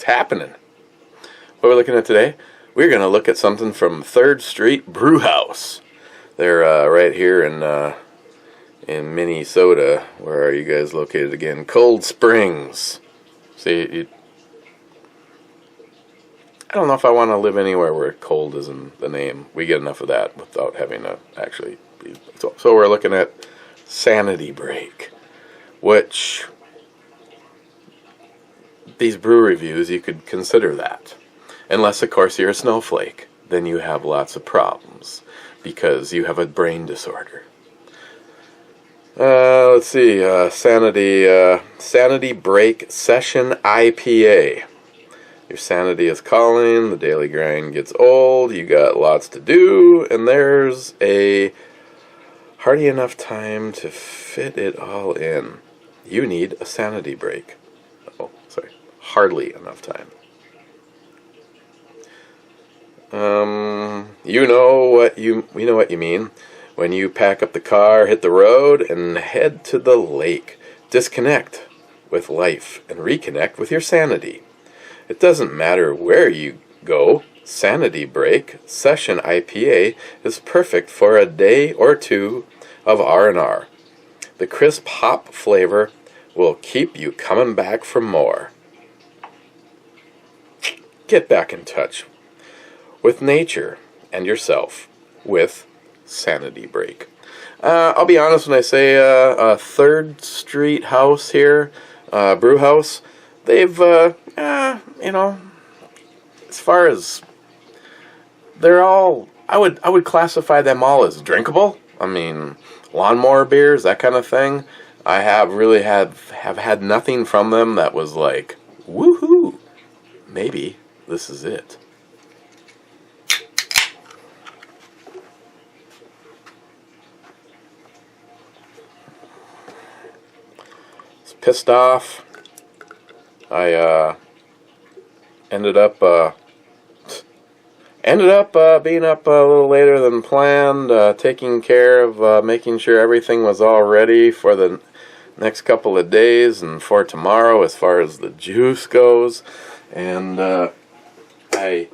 What's happening? What we're looking at today? We're going to look at something from 3rd Street Brew House. They're right here in Minnesota. Where are you guys located again? Cold Springs. See, I don't know if I want to live anywhere where cold isn't the name. We get enough of that without having to actually be. So we're looking at Sanity Break, which these brew reviews, you could consider that. Unless, of course, you're a snowflake. Then you have lots of problems because you have a brain disorder. Let's see. Sanity Break Session IPA. Your sanity is calling. The daily grind gets old. You got lots to do. And there's a hardly enough time to fit it all in. You need a sanity break. Oh, sorry. Hardly enough time. We know what you mean when you pack up the car, hit the road, and head to the lake. Disconnect with life and reconnect with your sanity. It doesn't matter where you go. Sanity Break Session IPA is perfect for a day or two of R&R. The crisp hop flavor will keep you coming back for more. Get back in touch with nature and yourself with Sanity Break. I'll be honest when I say 3rd Street House here, Brew House, they've, as far as, they're all, I would classify them all as drinkable. I mean, lawnmower beers, that kind of thing. I have had nothing from them that was like, woohoo, maybe this is it. Pissed off. I ended up being up a little later than planned, taking care of making sure everything was all ready for the next couple of days and for tomorrow as far as the juice goes. And I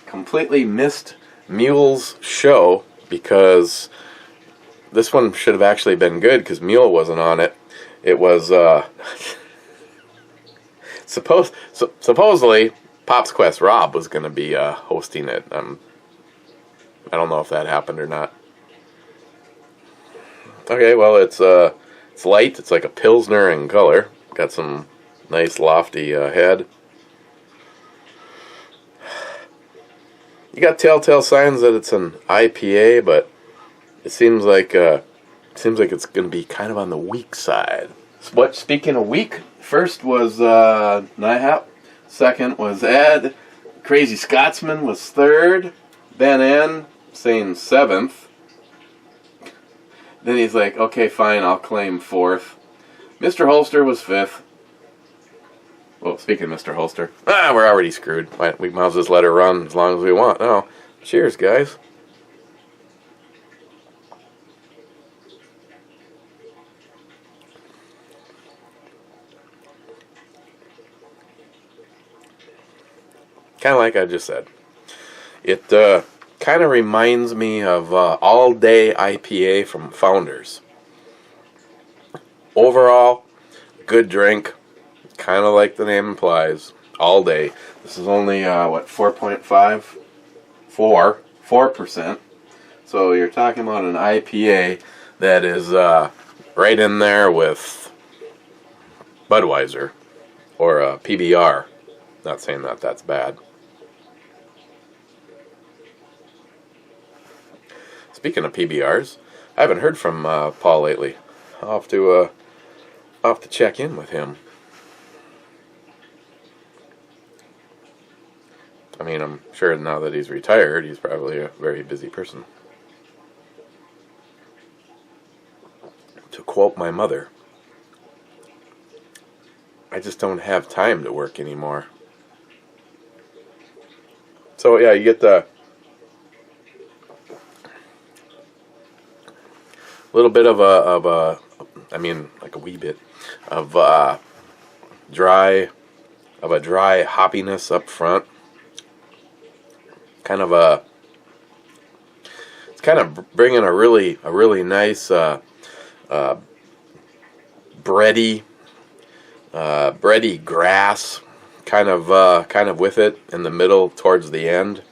completely missed Mule's show because this one should have actually been good because Mule wasn't on it. It was supposedly Pop's Quest Rob was going to be hosting it. I don't know if that happened or not. Okay, well it's light. It's like a Pilsner in color. Got some nice lofty head. You got telltale signs that it's an IPA, but it seems like it's going to be kind of on the weak side. Speaking of weak, first was Nihap. Second was Ed. Crazy Scotsman was 3rd. Ben N saying 7th. Then he's like, okay, fine, I'll claim 4th. Mr. Holster was 5th. Well, speaking of Mr. Holster, we're already screwed. We might as well just let her run as long as we want. Oh, cheers, guys. Kind of like I just said. It kind of reminds me of All Day IPA from Founders. Overall, good drink. Kind of like the name implies. All day. This is only, 4.5? 4%. So you're talking about an IPA that is right in there with Budweiser or PBR. Not saying that that's bad. Speaking of PBRs, I haven't heard from Paul lately. I'll have to check in with him. I mean, I'm sure now that he's retired, he's probably a very busy person. To quote my mother, I just don't have time to work anymore. So yeah, you get the little bit of a, I mean, like a wee bit of dry dry hoppiness up front. It's kind of bringing a really nice bready grass kind of with it in the middle towards the end.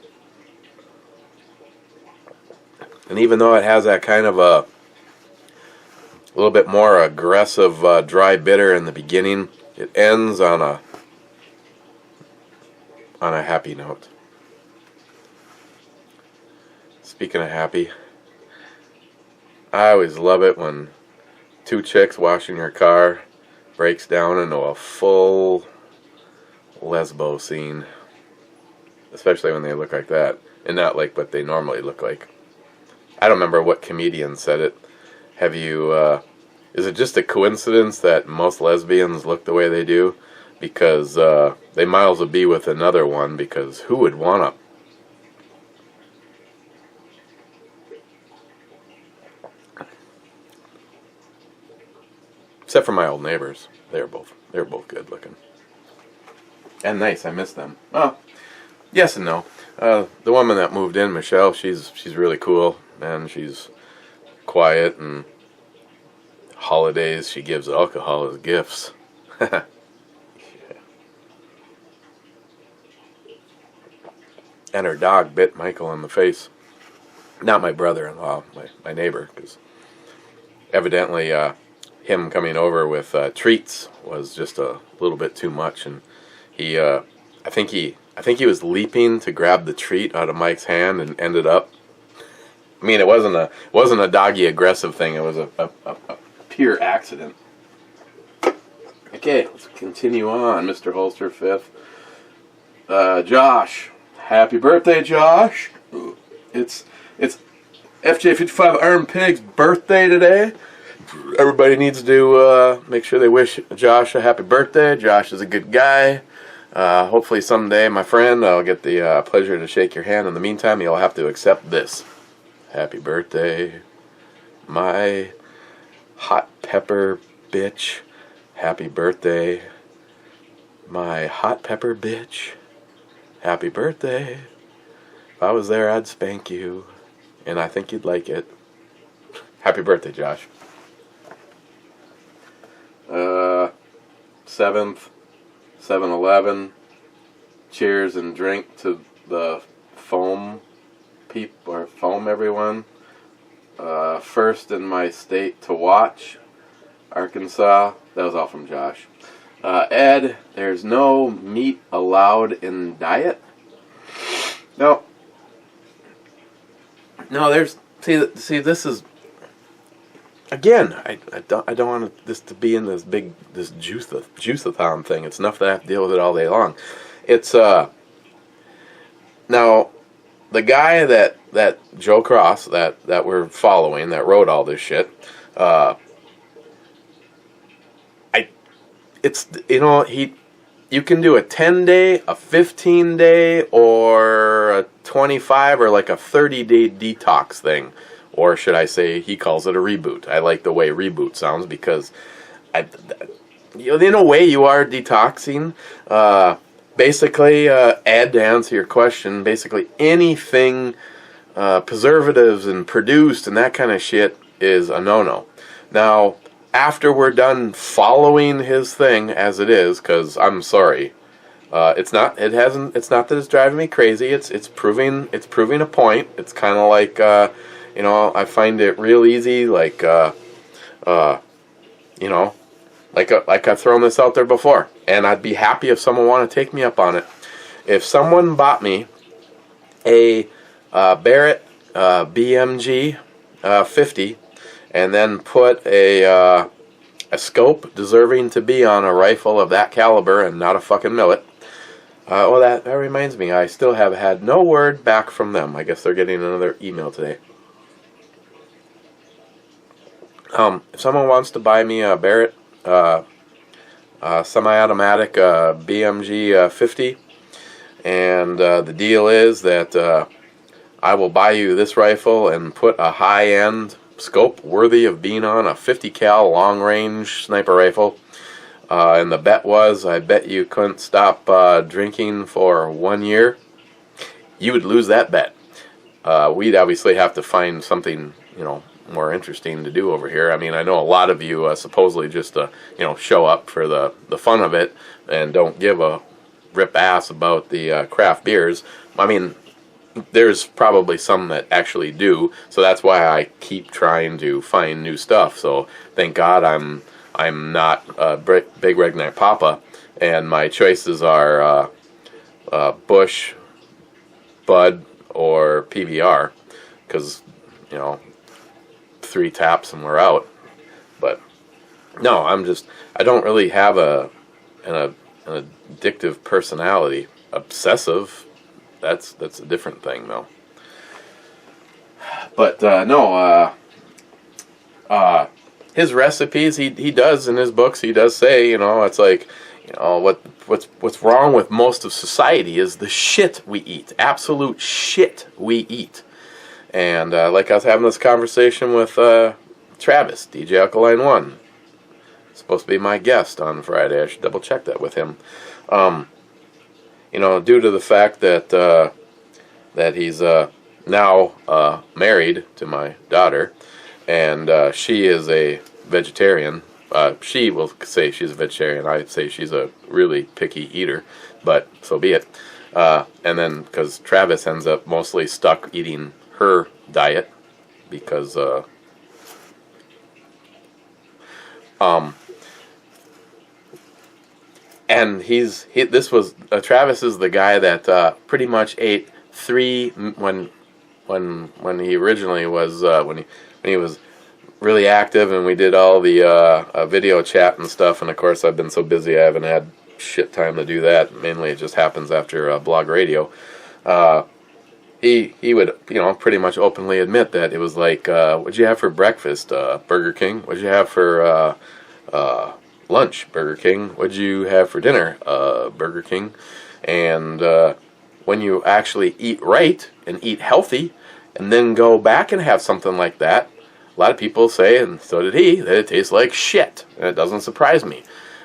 And even though it has that kind of a little bit more aggressive dry bitter in the beginning, it ends on a happy note. Speaking of happy, I always love it when two chicks washing your car breaks down into a full lesbo scene, especially when they look like that and not like what they normally look like. I don't remember what comedian said it. Have you, is it just a coincidence that most lesbians look the way they do? Because they might as well be with another one, because who would want to? Except for my old neighbors. They were both good looking. And nice, I miss them. Oh, yes and no. The woman that moved in, Michelle, she's really cool, and she's quiet, and holidays she gives alcohol as gifts. Yeah. And her dog bit Michael in the face. Not my brother-in-law, my neighbor, because evidently him coming over with treats was just a little bit too much, and he I think he was leaping to grab the treat out of Mike's hand and ended up. I mean, it wasn't a doggy aggressive thing. It was a pure accident. Okay, let's continue on, Mr. Holster Fifth. Josh, happy birthday, Josh! It's FJ55 Iron Pig's birthday today. Everybody needs to make sure they wish Josh a happy birthday. Josh is a good guy. Hopefully someday, my friend, I'll get the pleasure to shake your hand. In the meantime, you'll have to accept this. Happy birthday, my hot pepper bitch. Happy birthday, my hot pepper bitch. Happy birthday. If I was there, I'd spank you, and I think you'd like it. Happy birthday, Josh. 7th, 7-Eleven. Cheers and drink to the foam everyone. First in my state to watch, Arkansas. That was all from Josh. Ed, there's no meat allowed in diet. No, there's see. This is again. I don't want this to be in this juice-a-thon thing. It's enough that I have to deal with it all day long. It's now the guy that Joe Cross that we're following that wrote all this shit. It's you can do a 10-day, a 15-day, or a 25 or like a 30-day detox thing. Or should I say he calls it a reboot. I like the way reboot sounds because in a way you are detoxing. Basically, Ed, to answer your question, basically anything preservatives and produced and that kind of shit is a no-no. Now, after we're done following his thing as it is, because I'm sorry, it's not that it's driving me crazy. It's proving a point. It's kind of like I find it real easy, like I've thrown this out there before, and I'd be happy if someone wanted to take me up on it. If someone bought me a Barrett BMG 50. And then put a scope deserving to be on a rifle of that caliber and not a fucking millet. Well, that reminds me, I still have had no word back from them. I guess they're getting another email today. If someone wants to buy me a Barrett semi-automatic BMG 50, and the deal is that I will buy you this rifle and put a high-end scope worthy of being on a 50 cal long range sniper rifle and the bet was, I bet you couldn't stop drinking for 1 year, you would lose that bet. We'd obviously have to find something, more interesting to do over here. I mean, I know a lot of you supposedly just, show up for the fun of it and don't give a rip ass about the craft beers. I mean, there's probably some that actually do, so that's why I keep trying to find new stuff. So thank God I'm not Big Redneck Papa, and my choices are Bush, Bud, or PBR, because 3 taps and we're out. But no, I don't really have an addictive personality. Obsessive, that's a different thing though. But his recipes, he does in his books, he does say, it's like, what's wrong with most of society is the shit we eat, absolute shit we eat. And like I was having this conversation with Travis, DJ Alkaline One, supposed to be my guest on Friday. I should double check that with him. Due to the fact that he's now married to my daughter, and she is a vegetarian. She will say she's a vegetarian. I'd say she's a really picky eater, but so be it. And then, because Travis ends up mostly stuck eating her diet, because and Travis is the guy that pretty much ate 3 when he originally was when he was really active, and we did all the video chat and stuff. And of course, I've been so busy I haven't had shit time to do that. Mainly, it just happens after blog radio. He would pretty much openly admit that it was like, what'd you have for breakfast? Burger King. What'd you have for lunch? Burger King. What'd you have for dinner? Burger King. And when you actually eat right and eat healthy, and then go back and have something like that, a lot of people say, and so did he, that it tastes like shit. And it doesn't surprise me.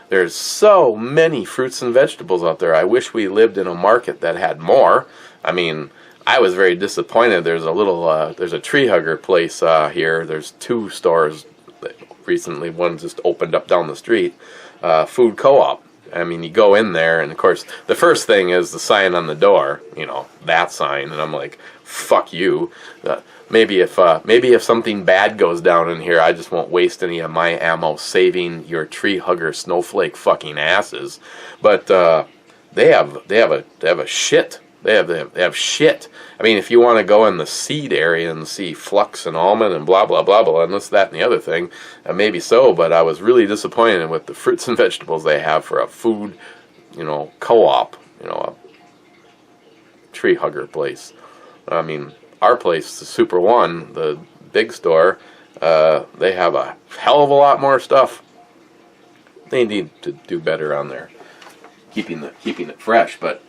There's so many fruits and vegetables out there. I wish we lived in a market that had more. I mean, I was very disappointed. There's a tree hugger place here. There's 2 stores that recently. One just opened up down the street. Food Co-op. I mean, you go in there, and of course, the first thing is the sign on the door. That sign, and I'm like, fuck you. Maybe if something bad goes down in here, I just won't waste any of my ammo saving your tree hugger snowflake fucking asses. But they have a shit. They have shit. I mean, if you want to go in the seed area and see flux and almond and blah, blah, blah, blah, and this, that, and the other thing, maybe so, but I was really disappointed with the fruits and vegetables they have for a food, co-op, a tree hugger place. I mean, our place, the Super One, the big store, they have a hell of a lot more stuff. They need to do better on there, keeping it fresh, but...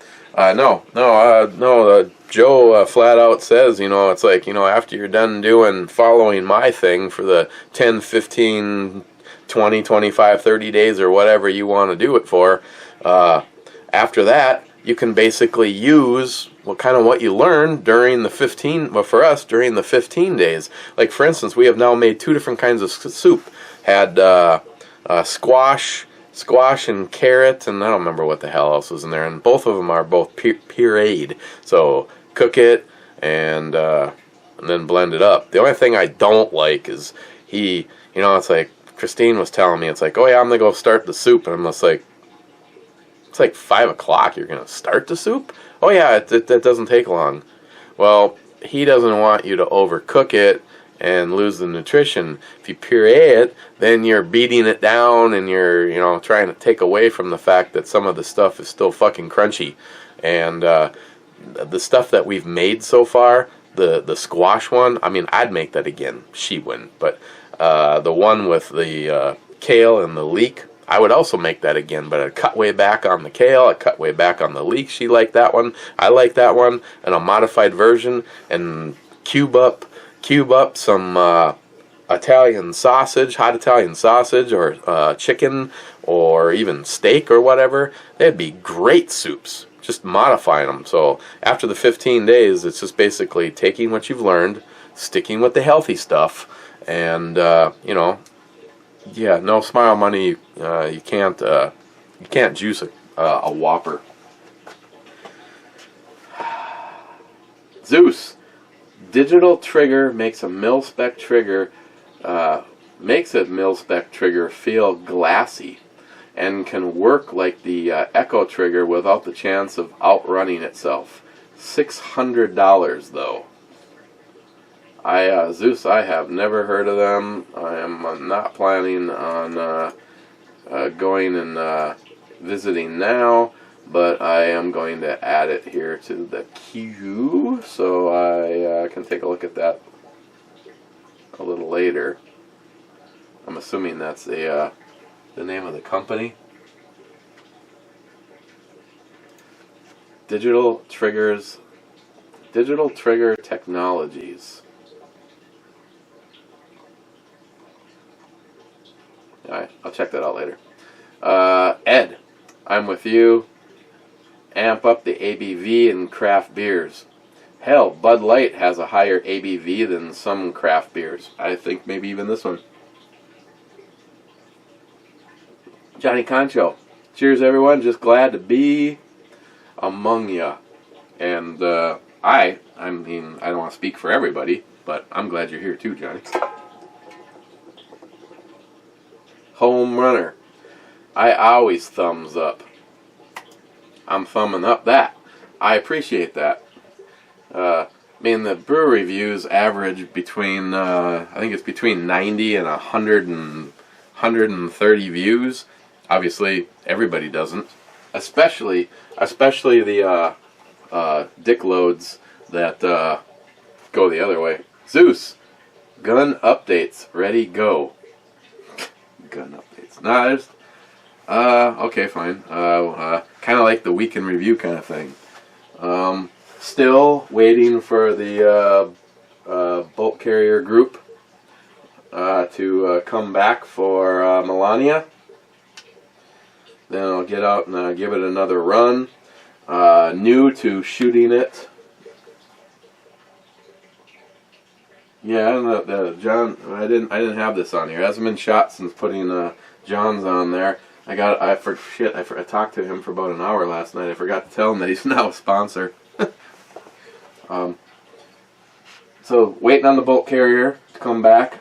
Joe flat out says, it's like, after you're done following my thing for the 10, 15, 20, 25, 30 days or whatever you want to do it for, after that, you can basically use what you learned during the 15, for us, during the 15 days. Like, for instance, we have now made 2 different kinds of soup. Had squash and carrot, and I don't remember what the hell else was in there, and both of them are both pureed. So cook it and then blend it up. The only thing I don't like is it's like Christine was telling me, it's like, oh yeah, I'm gonna go start the soup, and I'm just like, it's like 5 o'clock, you're gonna start the soup? Oh yeah, it doesn't take long. Well, he doesn't want you to overcook it and lose the nutrition. If you puree it, then you're beating it down, and you're trying to take away from the fact that some of the stuff is still fucking crunchy. And the stuff that we've made so far, the squash one, I mean, I'd make that again. She wouldn't, but the one with the kale and the leek, I would also make that again, but I'd cut way back on the kale, I'd cut way back on the leek. She liked that one, I like that one, and a modified version, and cube up some Italian sausage, hot Italian sausage, or chicken, or even steak or whatever, they'd be great soups. Just modifying them. So after the 15 days, it's just basically taking what you've learned, sticking with the healthy stuff, and yeah, no smile money. You can't juice a Whopper. Zeus, digital trigger makes a mil-spec trigger. Makes a mil-spec trigger feel glassy and can work like the Echo trigger without the chance of outrunning itself. $600 though. Zeus, I have never heard of them. I am not planning on going and visiting now, but I am going to add it here to the queue so I can take a look at that a little later. I'm assuming that's the name of the company. Digital Trigger Technologies. Alright, I'll check that out later. Ed, I'm with you. Amp up the ABV in craft beers. Hell, Bud Light has a higher ABV than some craft beers. I think maybe even this one. Johnny Concho. Cheers, everyone. Just glad to be among ya. And I mean, I don't want to speak for everybody, but I'm glad you're here too, Johnny. Home runner. I always thumbs up. I'm thumbing up that. I appreciate that. I mean, the brew reviews average between, I think it's between 90 and 130 views. Obviously, everybody doesn't. Especially the dickloads that go the other way. Zeus, gun updates, ready, go. Gun updates. Nah, there's... okay, fine. Kind of like the week in review kind of thing. Still waiting for the bolt carrier group to come back for Melania. Then I'll get out and give it another run. New to shooting it. Yeah, I don't know, John. I didn't have this on here. It hasn't been shot since putting John's on there. I talked to him for about an hour last night. I forgot to tell him that he's now a sponsor. So waiting on the bolt carrier to come back.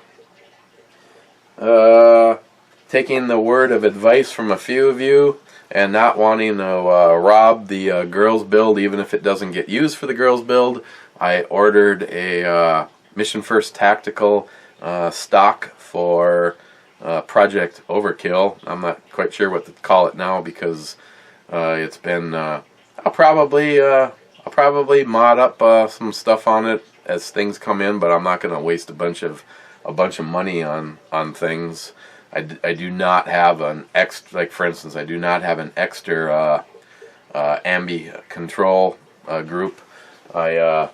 Taking the word of advice from a few of you and not wanting to rob the girls build, even if it doesn't get used for the girls build. I ordered a Mission First Tactical stock for Project Overkill. I'm not quite sure what to call it now because it's been. I'll probably mod up some stuff on it as things come in, but I'm not going to waste a bunch of money on things. I do not have an extra, like for instance, I do not have an extra ambi control group. I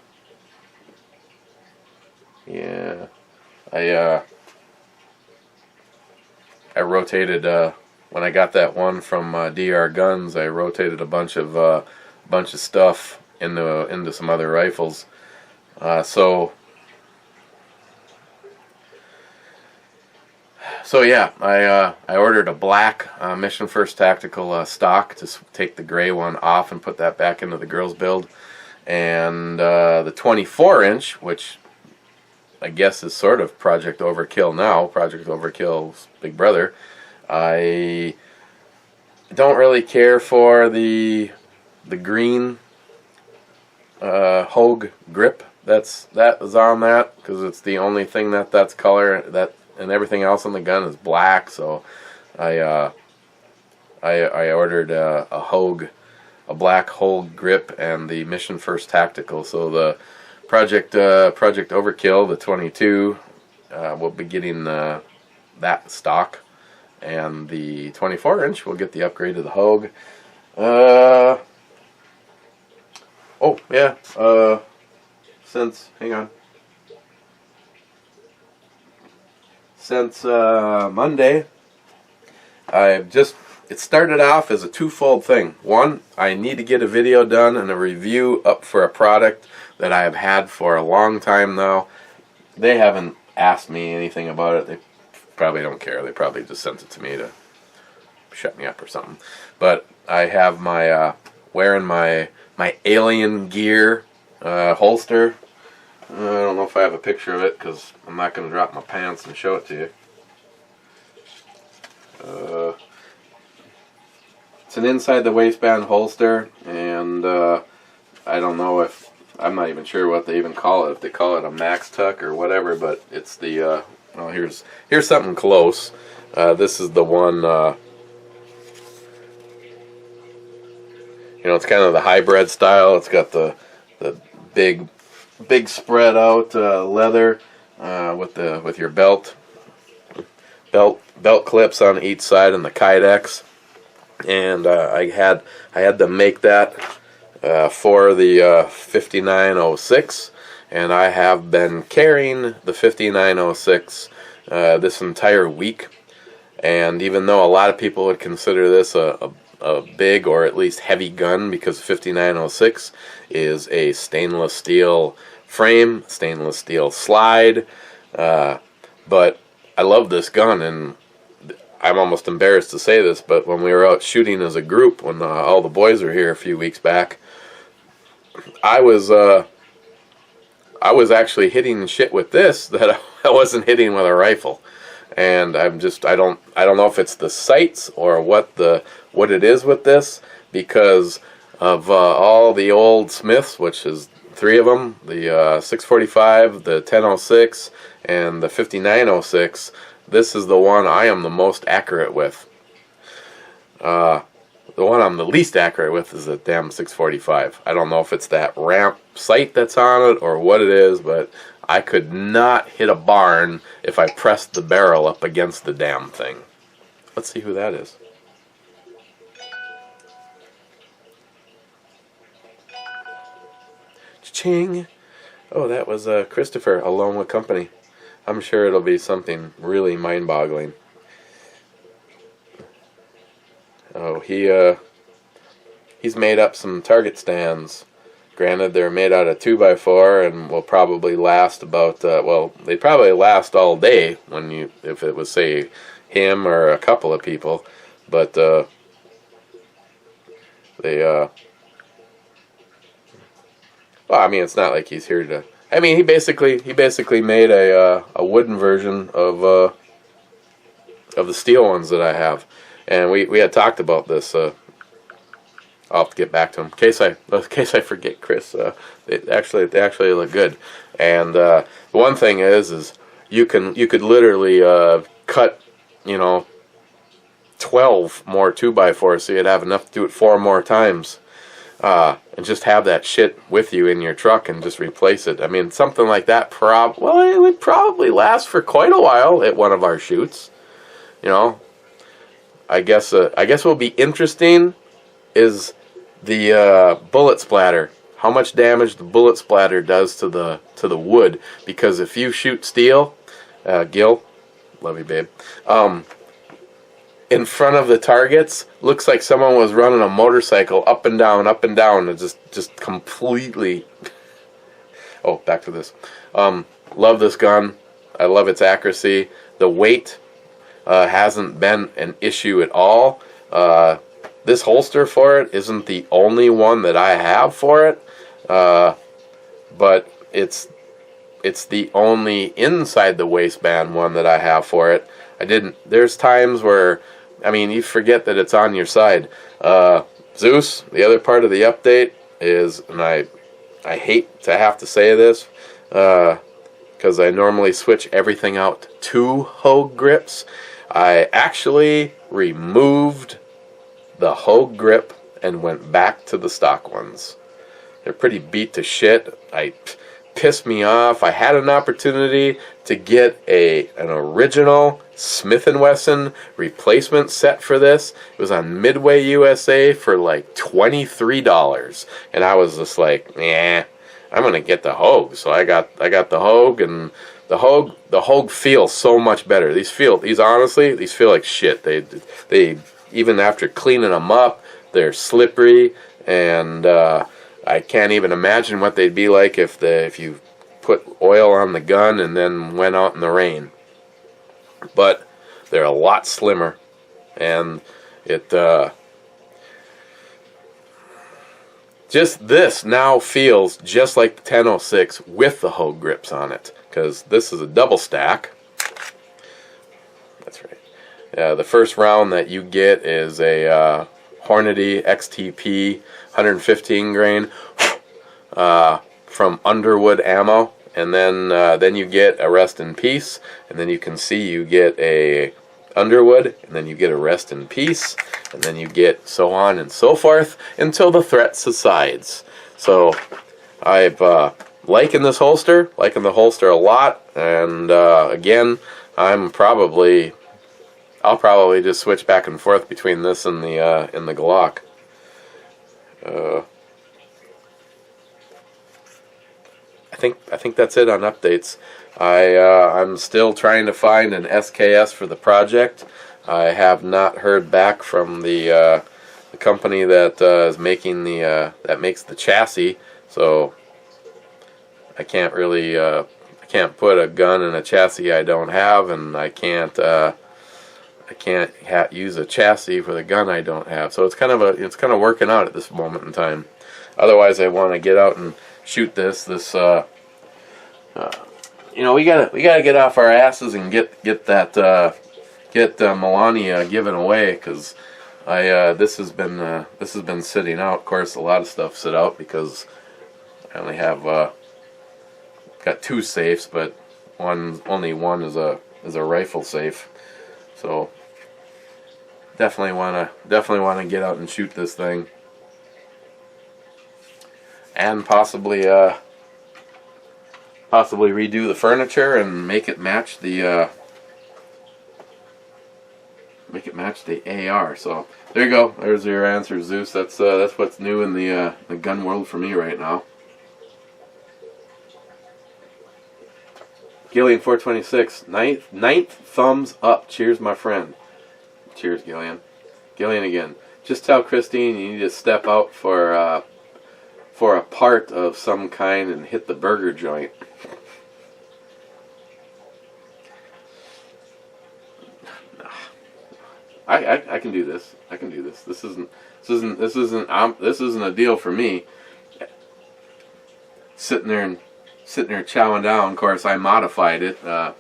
rotated when I got that one from DR Guns. I rotated a bunch of stuff into some other rifles. So yeah, I ordered a black Mission First Tactical stock to take the gray one off and put that back into the girls build, and the 24-inch, which I guess is sort of Project Overkill now, Project Overkill's big brother. I don't really care for the green Hogue grip that is on that, because it's the only thing that's color, and everything else on the gun is black. So I ordered a black Hogue grip and the Mission First Tactical. So the Project Overkill, the 22, will be getting that stock, and the 24-inch will get the upgrade to the Hogue. Oh yeah. Hang on. since Monday. It started off as a twofold thing. One, I need to get a video done and a review up for a product that I have had for a long time now. They haven't asked me anything about it. They probably don't care. They probably just sent it to me to shut me up or something. But I have my wearing my alien gear holster. I don't know if I have a picture of it because I'm not going to drop my pants and show it to you. It's an inside the waistband holster, and I don't know if, I'm not even sure what they even call it, if they call it a max tuck or whatever, but it's the, well, here's something close. This is the one, you know, it's kind of the hybrid style. It's got the big spread out leather with your belt clips on each side and the kydex. And I had to make that for the 5906, and I have been carrying the 5906 this entire week. And even though a lot of people would consider this a big or at least heavy gun, because 5906 is a stainless steel frame, stainless steel slide, but I love this gun, and I'm almost embarrassed to say this, but when we were out shooting as a group, when all the boys were here a few weeks back, I was actually hitting shit with this that I wasn't hitting with a rifle. And I don't know if it's the sights or what it is with this, because of all the old Smiths, which is 3 of them, the 645, the 1006, and the 5906. This is the one I am the most accurate with. The one I'm the least accurate with is the damn 645. I don't know if it's that ramp sight that's on it or what it is, but I could not hit a barn if I pressed the barrel up against the damn thing. Let's see who that is. Cha-ching! Oh, that was Christopher, alone with company. I'm sure it'll be something really mind-boggling. Oh, he's made up some target stands. Granted, they're made out of 2x4 and will probably last about, well, they probably last all day if it was, say, him or a couple of people. But well, I mean, it's not like he's here to. I mean, he basically made a wooden version of the steel ones that I have, and we had talked about this. I'll have to get back to him in case I forget, Chris. They actually look good, and the one thing is you could literally cut 12 more 2x4s, so you'd have enough to do it 4 more times. And just have that shit with you in your truck and just replace it. I mean, something like that, well, it would probably last for quite a while at one of our shoots. I guess what will be interesting is the bullet splatter. How much damage the bullet splatter does to the wood. Because if you shoot steel, Gil, love you, babe. In front of the targets, looks like someone was running a motorcycle up and down, and just completely. Oh, back to this. Love this gun. I love its accuracy. The weight hasn't been an issue at all. This holster for it isn't the only one that I have for it, but it's the only inside the waistband one that I have for it. There's times where, I mean, you forget that it's on your side. Zeus, the other part of the update is, and I hate to have to say this, because I normally switch everything out to Hogue grips. I actually removed the Hogue grip and went back to the stock ones. They're pretty beat to shit. Pissed me off. I had an opportunity to get an original Smith & Wesson replacement set for this. It was on Midway USA for like $23, and I was just like, I'm gonna get the Hogue. So I got the Hogue, and The Hogue feels so much better. These honestly, these feel like shit. They even after cleaning them up, they're slippery, and I can't even imagine what they'd be like if you put oil on the gun and then went out in the rain. But they're a lot slimmer, and it just this now feels just like the 1006 with the Hogue grips on it, because this is a double stack. That's right. The first round that you get is a Hornady XTP 115 grain from Underwood Ammo, and then you get a Rest in Peace, and then you can see you get a Underwood, and then you get a Rest in Peace, and then you get so on and so forth until the threat subsides. So I've liking the holster a lot, and again, I'll probably just switch back and forth between this and the Glock. I think that's it on updates. I'm still trying to find an SKS for the project. I have not heard back from the company that is making that makes the chassis, so I can't really I can't put a gun in a chassis I don't have, and I can't use a chassis for the gun I don't have. So it's kind of working out at this moment in time. Otherwise, I want to get out and shoot this. We gotta get off our asses and get Melania given away, because this has been sitting out. Of course, a lot of stuff sit out because I only have got 2 safes, but only one is a rifle safe. So definitely wanna get out and shoot this thing, and possibly redo the furniture and make it match the AR. So there you go. There's your answer, Zeus. That's what's new in the gun world for me right now. Gillian 426, ninth thumbs up. Cheers, my friend. Cheers, Gillian. Gillian again. Just tell Christine you need to step out for a part of some kind and hit the burger joint. I can do this. I can do this. This isn't a deal for me. Sitting there chowing down. Of course, I modified it. The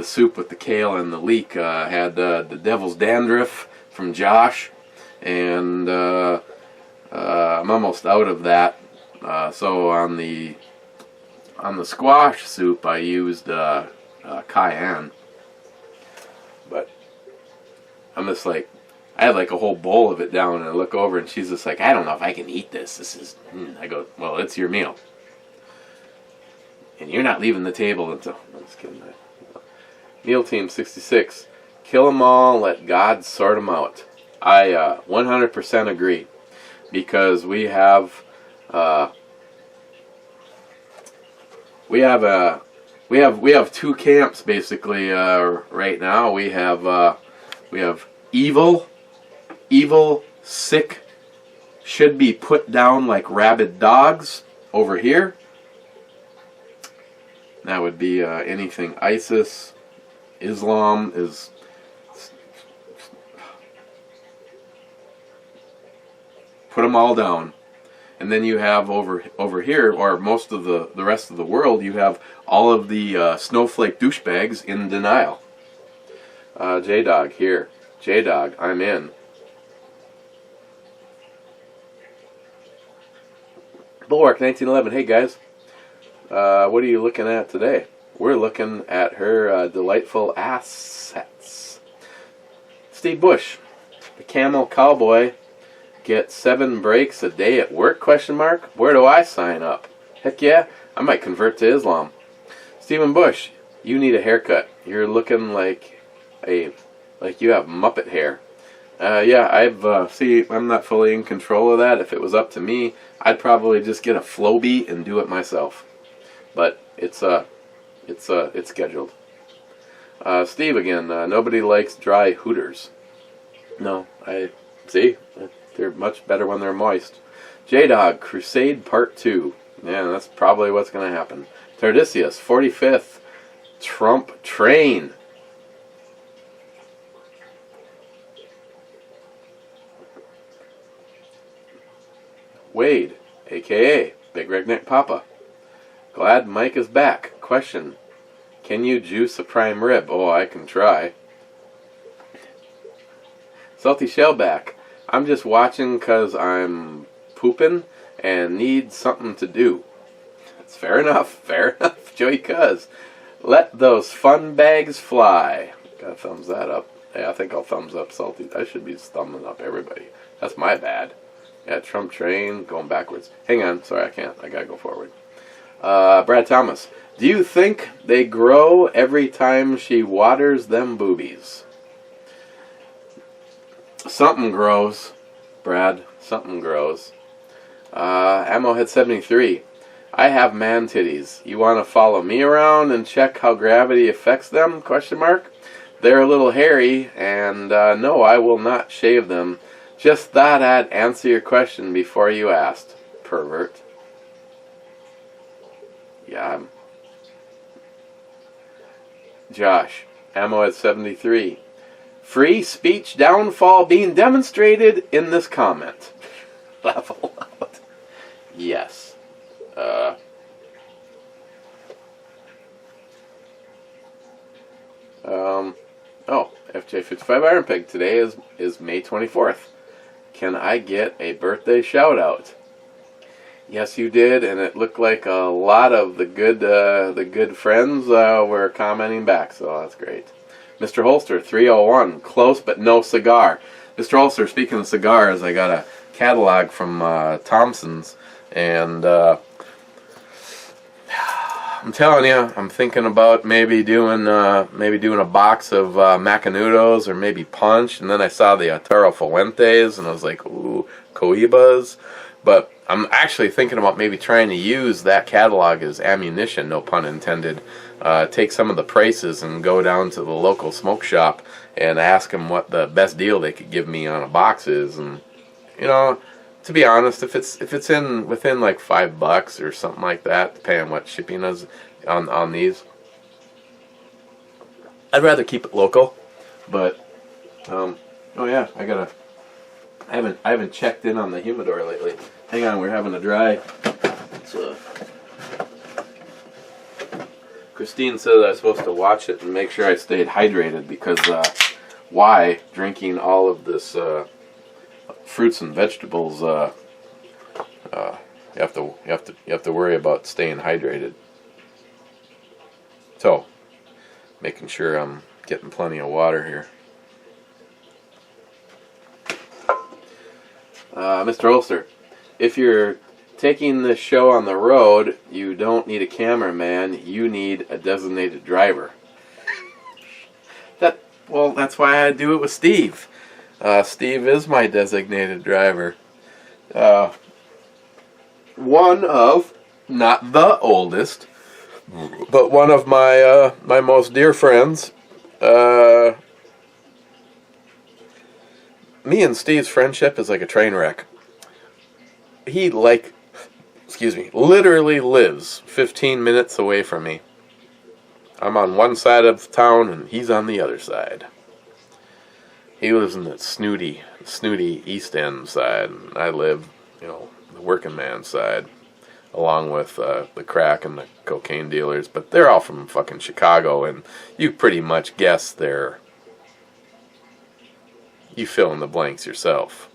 soup with the kale and the leek had the devil's dandruff from Josh, and I'm almost out of that. So on the squash soup, I used cayenne. But I'm just like, I had like a whole bowl of it down, and I look over, and she's just like, I don't know if I can eat this. This is. I go, well, it's your meal, and you're not leaving the table until. I'm just kidding. Meal Team 66, kill them all, let God sort them out. I 100% agree, because we have 2 camps basically right now. We have evil, sick, should be put down like rabid dogs over here. That would be anything ISIS, Islam is. Put them all down. And then you have over here, or most of the rest of the world, you have all of the snowflake douchebags in denial. J-Dog here. J-Dog, I'm in. Bulwark 1911, hey guys. What are you looking at today? We're looking at her delightful assets. Steve Bush, the camel cowboy, get 7 breaks a day at work, ? Where do I sign up? Heck yeah, I might convert to Islam. Stephen Bush, you need a haircut. You're looking like you have Muppet hair. Yeah, I'm not fully in control of that. If it was up to me, I'd probably just get a Flowbee and do it myself. But it's It's scheduled. Steve again. Nobody likes dry Hooters. No, I see. They're much better when they're moist. J-Dog, Crusade Part 2. Yeah, that's probably what's going to happen. Tardisius, 45th, Trump Train. Wade, a.k.a. Big Redneck Papa. Glad Mike is back. Question, can you juice a prime rib? Oh, I can try. Salty Shellback, I'm just watching because I'm pooping and need something to do. That's fair enough, Joey Cuz. Let those fun bags fly. Gotta thumbs that up. Yeah, I think I'll thumbs up Salty. I should be thumbing up everybody. That's my bad. Yeah, Trump Train, going backwards. Hang on, sorry, I can't. I gotta go forward. Brad Thomas, do you think they grow every time she waters them boobies? Something grows, Brad. Something grows. Ammohead 73. I have man titties. You want to follow me around and check how gravity affects them? Question mark. They're a little hairy, and no, I will not shave them. Just thought I'd answer your question before you asked. Pervert. Yeah. Josh. Ammohead 73. Free speech downfall being demonstrated in this comment. Level out. Yes. FJ55 Iron Pig. Today is May 24th. Can I get a birthday shout out? Yes, you did, and it looked like a lot of the good friends were commenting back, so that's great. Mr. Holster 301, close but no cigar. Mr. Holster, speaking of cigars, I got a catalog from Thompson's, and I'm telling you, I'm thinking about maybe doing a box of Macanudos or maybe Punch, and then I saw the Toro Fuentes, and I was like, ooh, Cohibas. But I'm actually thinking about maybe trying to use that catalog as ammunition, no pun intended. Take some of the prices and go down to the local smoke shop and ask them what the best deal they could give me on a box is. And to be honest, if it's within like $5 or something like that, depending on what shipping is on these, I'd rather keep it local. But oh yeah, I haven't checked in on the humidor lately. Hang on, we're having a dry. Christine said I was supposed to watch it and make sure I stayed hydrated because why drinking all of this fruits and vegetables? You have to worry about staying hydrated. So, making sure I'm getting plenty of water here. Mr. Ulster, if you're taking this show on the road, you don't need a cameraman, you need a designated driver. That's why I do it with Steve. Steve is my designated driver. One of, not the oldest, but one of my my most dear friends. Me and Steve's friendship is like a train wreck. He literally lives 15 minutes away from me. I'm on one side of town and he's on the other side. He lives in the snooty East End side, and I live, the working man side, along with the crack and the cocaine dealers. But they're all from fucking Chicago, and you pretty much guess you fill in the blanks yourself.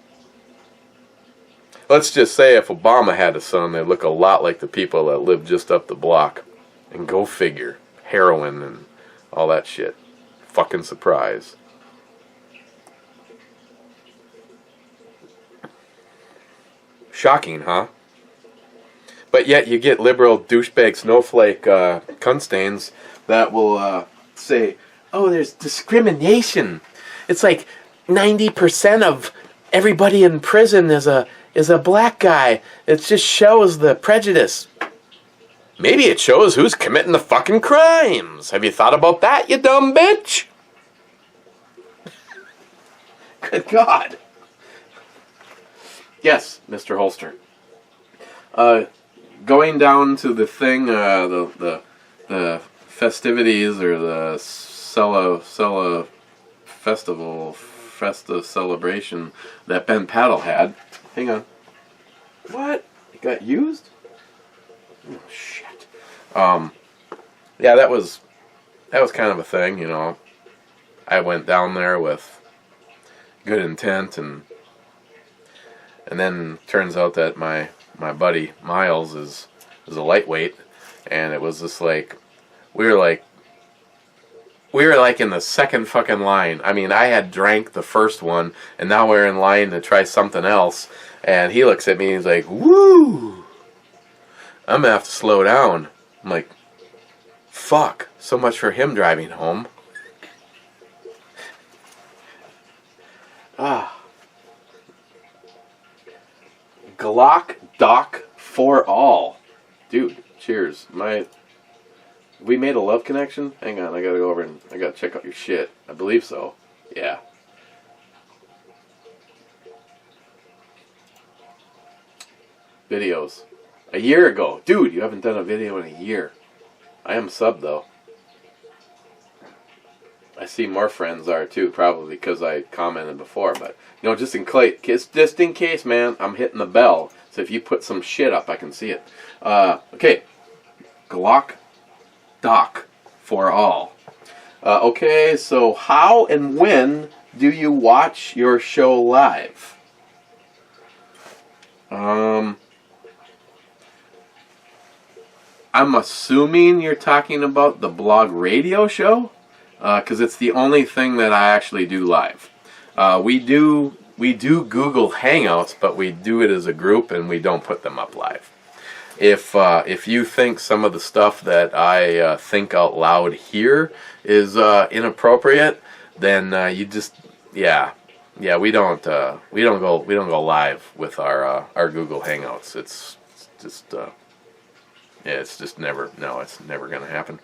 Let's just say if Obama had a son, they'd look a lot like the people that live just up the block. And go figure. Heroin and all that shit. Fucking surprise. Shocking, huh? But yet you get liberal douchebag snowflake cunt stains that will say, oh, there's discrimination. It's like 90% of everybody in prison is a black guy. It just shows the prejudice. Maybe it shows who's committing the fucking crimes. Have you thought about that, you dumb bitch? Good God. Yes, Mr. Holster. Going down to the thing, the festivities or the festive celebration that Ben Paddle had. Hang on. What? It got used? Oh, shit. Yeah, that was kind of a thing, you know. I went down there with good intent, and then turns out that my buddy Miles is a lightweight, and it was just like we were like in the second fucking line. I mean, I had drank the first one, and now we're in line to try something else, and he looks at me and he's like, "Woo! I'm gonna have to slow down." I'm like, "Fuck, so much for him driving home." Glock Doc for all. Dude, cheers. We made a love connection? Hang on, I gotta go over and I gotta check out your shit. I believe so. Yeah. Videos. A year ago. Dude, you haven't done a video in a year. I am sub though. I see more friends are too, probably because I commented before, but you know, just in case, man, I'm hitting the bell. So if you put some shit up, I can see it. Okay, Glock Doc for all. Okay, so how and when do you watch your show live? I'm assuming you're talking about the blog radio show. Because it's the only thing that I actually do live. We do Google Hangouts, but we do it as a group and we don't put them up live. If you think some of the stuff that I think out loud here is inappropriate, then you just we don't go live with our Google Hangouts. It's never going to happen.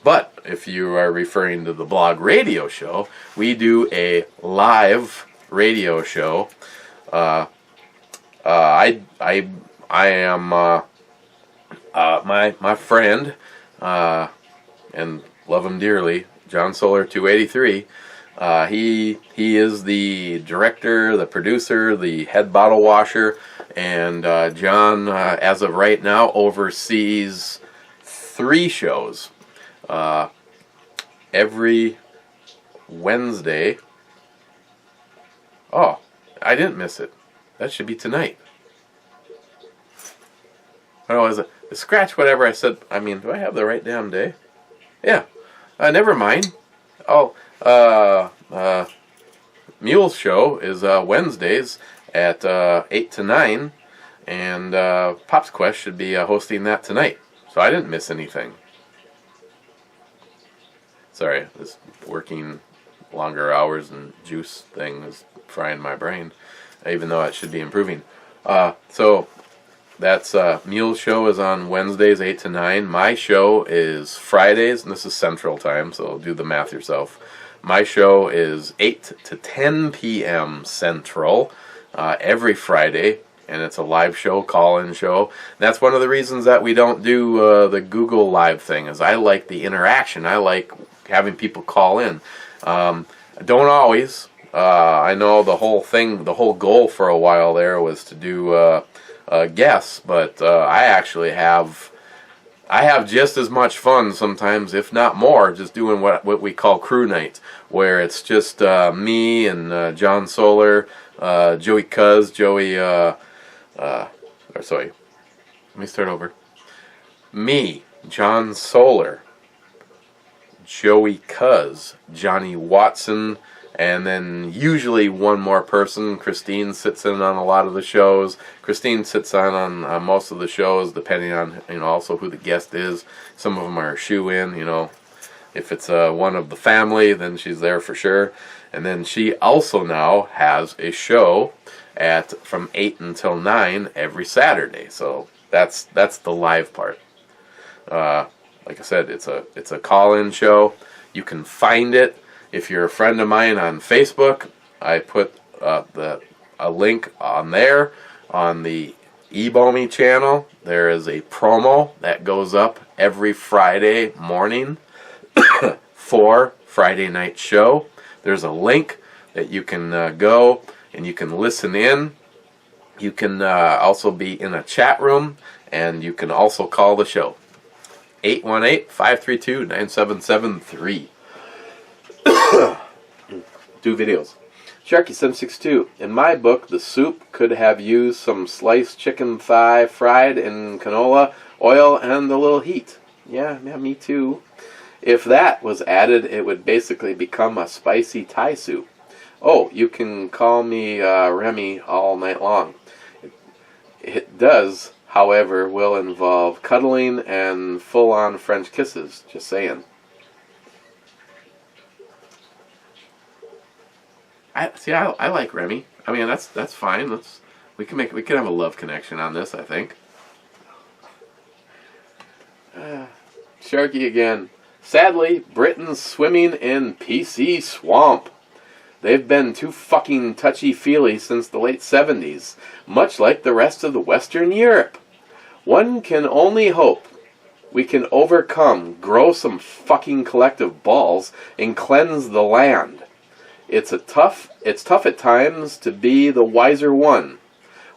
But if you are referring to the blog radio show, we do a live radio show. I am my friend and love him dearly, John Solar 283. He is the director, the producer, the head bottle washer, and John, as of right now, oversees 3 shows. Every Wednesday. Oh, I didn't miss it. That should be tonight. Oh, is it? Scratch whatever I said. I mean, do I have the right damn day? Yeah. Never mind. Oh, Mule's show is Wednesdays at 8 to 9, and Pop's Quest should be hosting that tonight. So I didn't miss anything. Sorry, this working longer hours and juice thing is frying my brain, even though it should be improving. So that's Mule's show is on Wednesdays 8 to 9. My show is Fridays, and this is Central Time, so do the math yourself. My show is 8 to 10 p.m. Central every Friday, and it's a live show, call-in show. And that's one of the reasons that we don't do the Google Live thing, is I like the interaction. I like having people call in. I don't always. I know the whole goal for a while there was to do guests, but I actually have just as much fun sometimes, if not more, just doing what we call crew night, where it's just me and John Solar, Joey Cuz, sorry, let me start over. Me, John Solar, Joey Cuz, Johnny Watson, and then usually one more person. Christine sits in on a lot of the shows. Christine sits on most of the shows, depending on also who the guest is. Some of them are shoe-in. If it's one of the family, then she's there for sure. And then she also now has a show from 8 until 9 every Saturday. So that's the live part. Like I said, it's a call-in show. You can find it if you're a friend of mine on Facebook. I put a link on there on the ebomey channel. There is a promo that goes up every Friday morning for Friday night show. There's a link that you can go and you can listen in. You can also be in a chat room, and you can also call the show. 818-532-9773. Do videos. Sharky762. In my book, the soup could have used some sliced chicken thigh fried in canola oil and a little heat. Yeah, me too. If that was added, it would basically become a spicy Thai soup. Oh, you can call me Remy all night long. It does, however, will involve cuddling and full-on French kisses. Just saying. I like Remy. I mean, that's fine. We can have a love connection on this, I think. Sharky again. Sadly, Britain's swimming in PC swamp. They've been too fucking touchy-feely since the late 70s, much like the rest of the Western Europe. One can only hope we can overcome, grow some fucking collective balls, and cleanse the land. It's tough at times to be the wiser one.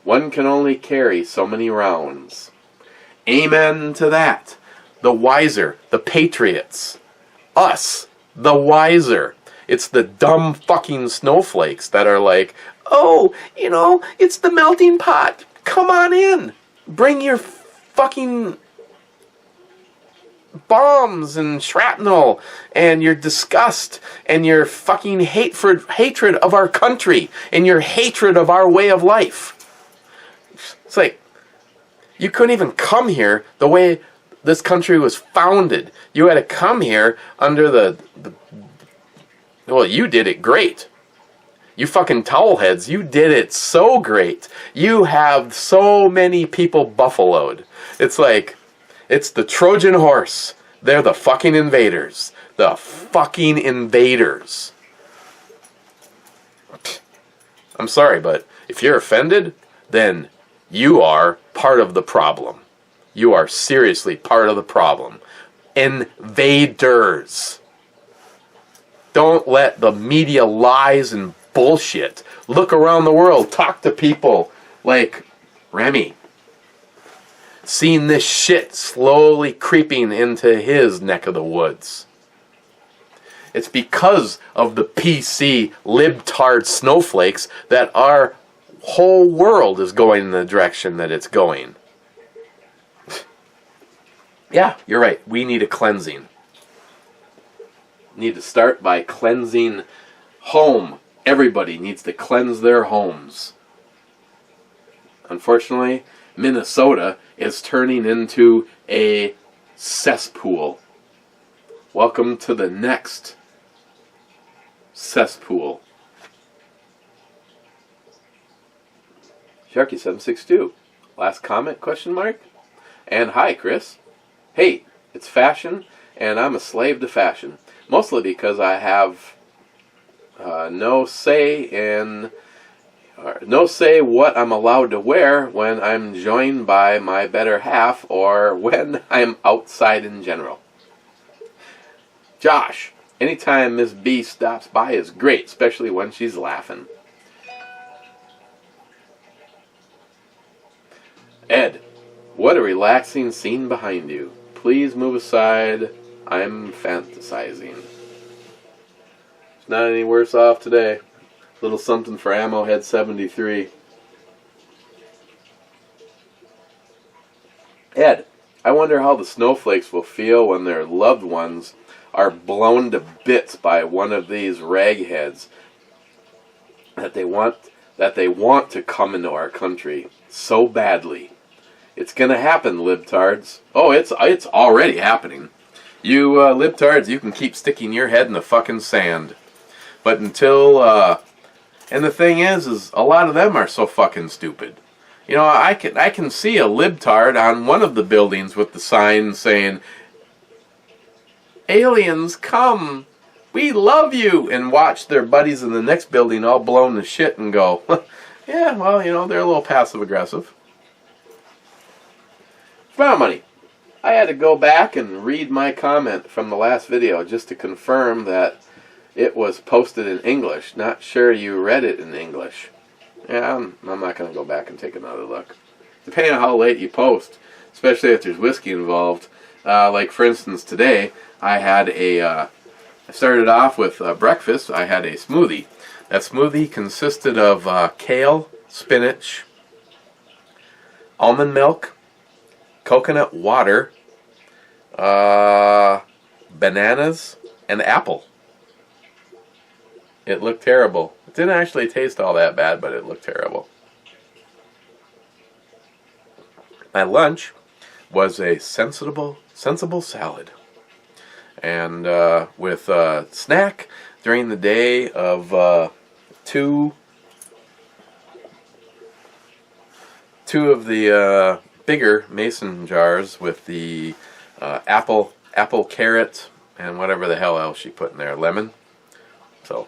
One can only carry so many rounds. Amen to that. The wiser, the patriots. Us, the wiser. It's the dumb fucking snowflakes that are like, oh, it's the melting pot. Come on in. Bring your fucking bombs and shrapnel and your disgust and your fucking hatred of our country and your hatred of our way of life. It's like, you couldn't even come here the way this country was founded. You had to come here under well, you did it great. You fucking towelheads, you did it so great. You have so many people buffaloed. It's like, it's the Trojan horse. They're the fucking invaders. The fucking invaders. I'm sorry, but if you're offended, then you are part of the problem. You are seriously part of the problem. Invaders. Don't let the media lies and bullshit. Look around the world. Talk to people like Remy. Seeing this shit slowly creeping into his neck of the woods. It's because of the PC libtard snowflakes that our whole world is going in the direction that it's going. Yeah, you're right. We need a cleansing. Need to start by cleansing home. Everybody needs to cleanse their homes. Unfortunately, Minnesota is turning into a cesspool. Welcome to the next cesspool. Sharky762. Last comment, question mark? And hi, Chris. Hey, it's fashion, and I'm a slave to fashion. Mostly because I have no say what I'm allowed to wear when I'm joined by my better half or when I'm outside in general. Josh, anytime Miss B stops by is great, especially when she's laughing. Ed, what a relaxing scene behind you. Please move aside. I'm fantasizing. It's not any worse off today. Little something for Ammo Head 73. Ed, I wonder how the snowflakes will feel when their loved ones are blown to bits by one of these ragheads that they want to come into our country so badly. It's gonna happen, libtards. Oh, it's already happening. You libtards, you can keep sticking your head in the fucking sand. But until, and the thing is a lot of them are so fucking stupid. You know, I can see a libtard on one of the buildings with the sign saying, "Aliens, come! We love you!" and watch their buddies in the next building all blown to shit and go, "Yeah, well, you know, they're a little passive-aggressive." Smile money. I had to go back and read my comment from the last video just to confirm that it was posted in English. Not sure you read it in English. Yeah, I'm not going to go back and take another look. Depending on how late you post, especially if there's whiskey involved. Like, for instance, today, I had I started off with breakfast. I had a smoothie. That smoothie consisted of kale, spinach, almond milk, coconut water, bananas, and apple. It looked terrible. It didn't actually taste all that bad, but it looked terrible. My lunch was a sensible salad. And with a snack during the day of two of the bigger mason jars with the apple, carrot, and whatever the hell else she put in there, lemon. So,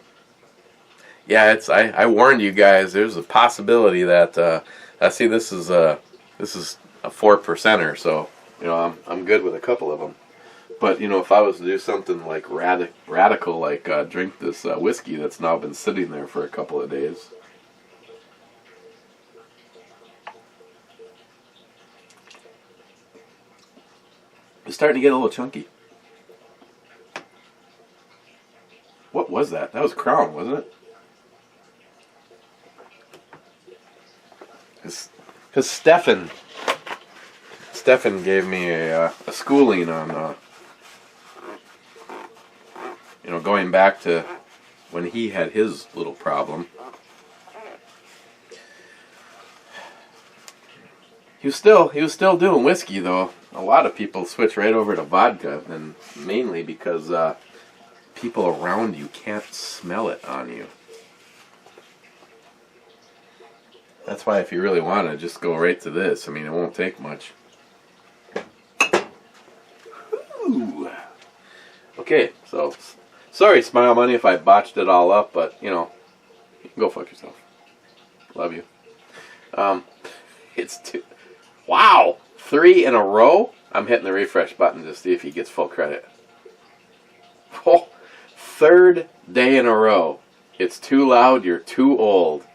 yeah, I warned you guys. There's a possibility that I see this is a 4%er, so you know I'm good with a couple of them. But you know, if I was to do something like radical, like drink this whiskey that's now been sitting there for a couple of days. It's starting to get a little chunky. What was that? That was Crown, wasn't it? Because Stefan gave me a schooling on, you know, going back to when he had his little problem. He was still doing whiskey though. A lot of people switch right over to vodka, and mainly because people around you can't smell it on you. That's why if you really want to, just go right to this. I mean, it won't take much. Ooh. Okay, so sorry, Smile Money, if I botched it all up, but you know, go fuck yourself. Love you. It's two. Wow, 3 in a row. I'm hitting the refresh button to see if he gets full credit. Oh, 3rd day in a row. It's too loud. You're too old.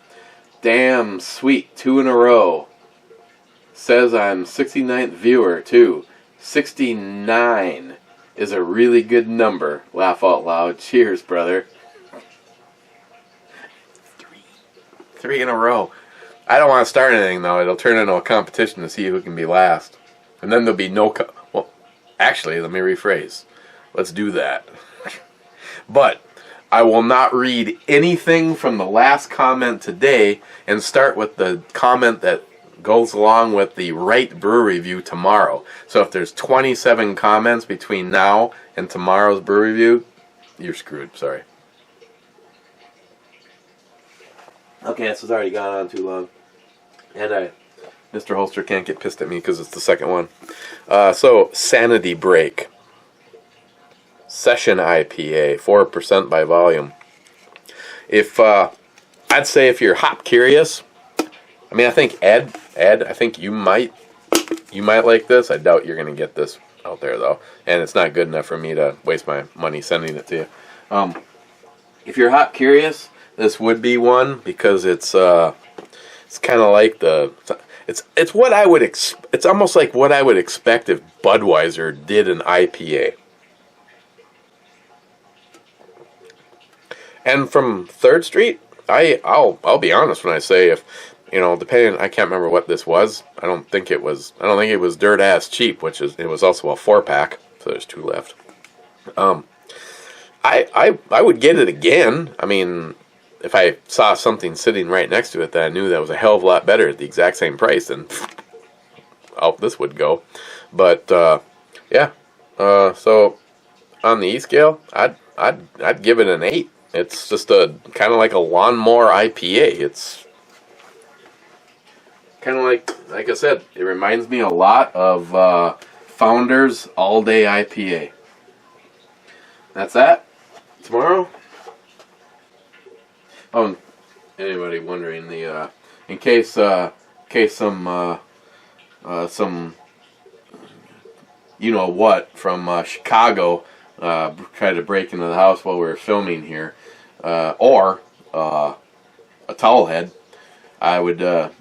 Damn sweet, 2 in a row. Says I'm 69th viewer too. 69 is a really good number. Laugh out loud. Cheers, brother. 3 in a row. I don't want to start anything though. It'll turn into a competition to see who can be last. And then there'll be no well, actually, let me rephrase. Let's do that. But I will not read anything from the last comment today and start with the comment that goes along with the right brew review tomorrow. So if there's 27 comments between now and tomorrow's brew review, you're screwed. Sorry. Okay, this has already gone on too long. And Mr. Holster can't get pissed at me because it's the second one. So, Sanity Break. Session IPA, 4% by volume. If I'd say if you're hop curious, I mean, I think Ed, I think you might like this. I doubt you're going to get this out there though, and it's not good enough for me to waste my money sending it to you. If you're hop curious, this would be one because it's kind of like it's what I would it's almost like what I would expect if Budweiser did an IPA. And from 3rd Street, I'll be honest when I say if you know, depending, I can't remember what this was. I don't think it was dirt ass cheap, which is it was also a 4-pack, so there's 2 left. I would get it again. I mean, if I saw something sitting right next to it that I knew that was a hell of a lot better at the exact same price, then out this would go. But yeah, so on the E scale, I'd give it an 8. It's just a kind of like a lawnmower IPA. It's kind of like I said, it reminds me a lot of Founders All Day IPA. That's that. Tomorrow. Oh, anybody wondering, the in case some you know what from Chicago tried to break into the house while we were filming here, or a towel head, I'd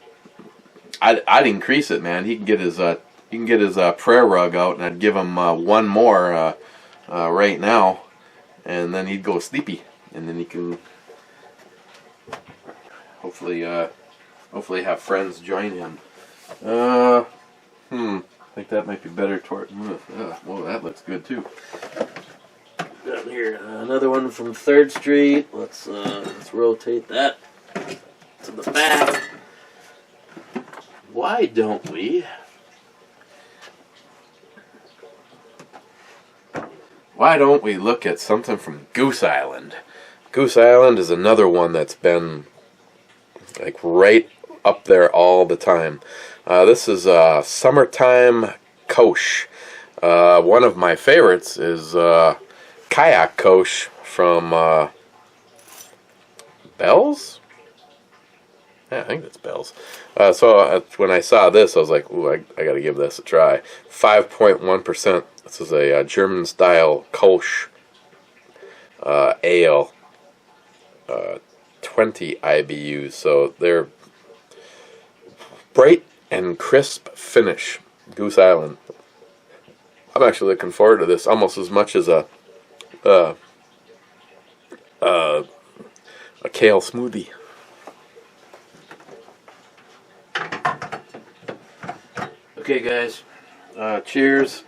increase it, man. He can get his prayer rug out, and I'd give him one more right now, and then he'd go sleepy, and then he can hopefully have friends join him. I think that might be better toward. Well, that looks good too. Down here, another one from 3rd Street. Let's rotate that to the back. Why don't we? Why don't we look at something from Goose Island? Goose Island is another one that's been like right up there all the time. This is Summertime Kosh. One of my favorites is Kayak Kosh from Bell's? Yeah, I think that's Bell's. So when I saw this, I was like, ooh, I got to give this a try. 5.1%. This is a German-style Kolsch ale. 20 IBUs. So they're bright and crisp finish. Goose Island. I'm actually looking forward to this almost as much as a kale smoothie. Okay, guys. Cheers.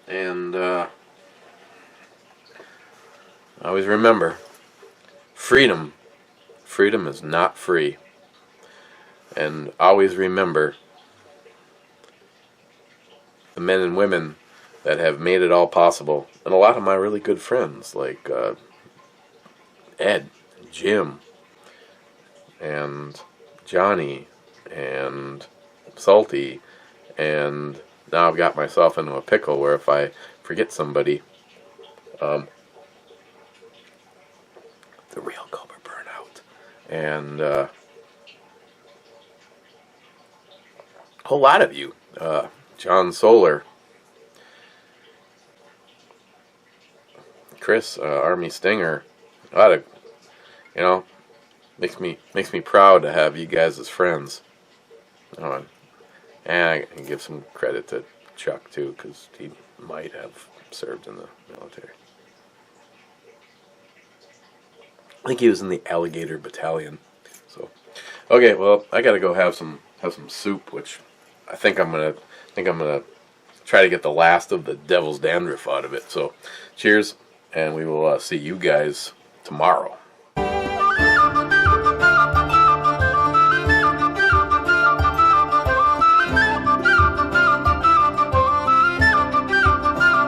And always remember, freedom is not free. And always remember the men and women that have made it all possible. And a lot of my really good friends, like Ed, Jim, and Johnny, and Salty, and now I've got myself into a pickle where if I forget somebody, the real culprit burnout, and a whole lot of you, John Solar, Chris, Army Stinger, a lot of, makes me proud to have you guys as friends. And I can give some credit to Chuck too, because he might have served in the military. I think he was in the Alligator Battalion. So, okay, well, I gotta go have some soup, which I think I'm gonna try to get the last of the devil's dandruff out of it. So, cheers, and we will see you guys tomorrow.